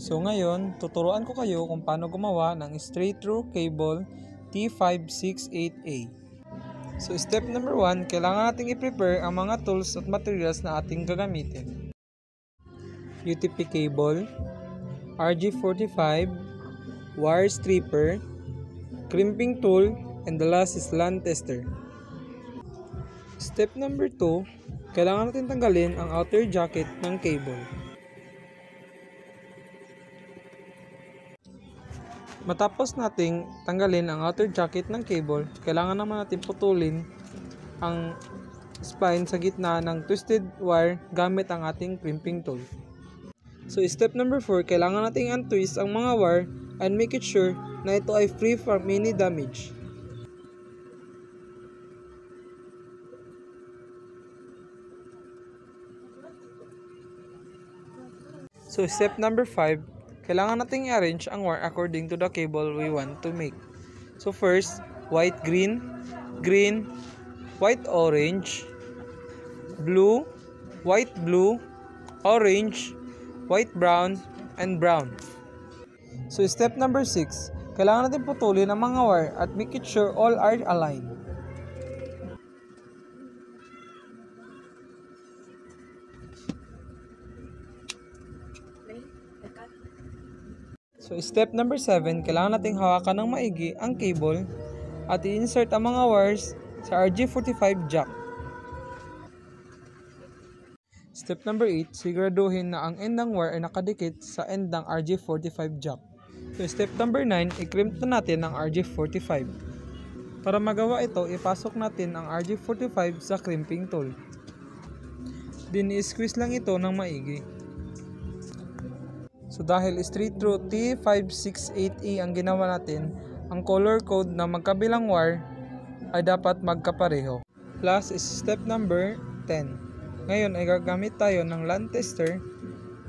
So ngayon, tuturuan ko kayo kung paano gumawa ng straight through cable T568A. So step number 1, kailangan nating i-prepare ang mga tools at materials na ating gagamitin. UTP cable, RG45, wire stripper, crimping tool, and the last is LAN tester. Step number 2, kailangan natin tanggalin ang outer jacket ng cable. Matapos nating tanggalin ang outer jacket ng cable, kailangan naman natin putulin ang spline sa gitna ng twisted wire gamit ang ating crimping tool. So step number 4, kailangan nating untwist ang mga wire and make it sure na ito ay free from any damage. So step number 5, kailangan nating i-arrange ang wire according to the cable we want to make. So first, white green, green, white orange, blue, white blue, orange, white brown, and brown. So step number 6, kailangan natin putulin ang mga wire at make it sure all are aligned. So step number 7, kailangan nating hawakan ng maigi ang cable at i-insert ang mga wires sa RG45 jack. Step number 8, siguraduhin na ang end ng wire ay nakadikit sa end ng RG45 jack. So step number 9, i-crimp na natin ang RG45. Para magawa ito, ipasok natin ang RG45 sa crimping tool. Then i-squeeze lang ito ng maigi. So dahil straight through T568A ang ginawa natin, ang color code ng magkabilang wire ay dapat magkapareho. Last is step number 10. Ngayon ay gagamit tayo ng LAN tester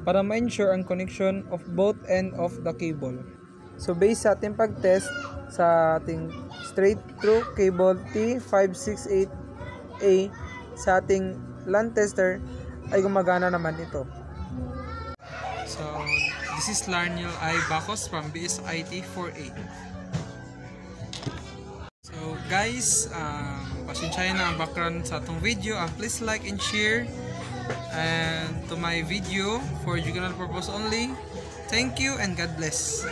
para ma-ensure ang connection of both end of the cable. So based sa ating pag-test sa ating straight through cable T568A sa ating LAN tester ay gumagana naman ito. So this is Larniel I. Bacos from BSIT 4A. So guys, pasensyahan na ang background sa itong video. Please like and share and to my video for educational purpose only. Thank you and God bless.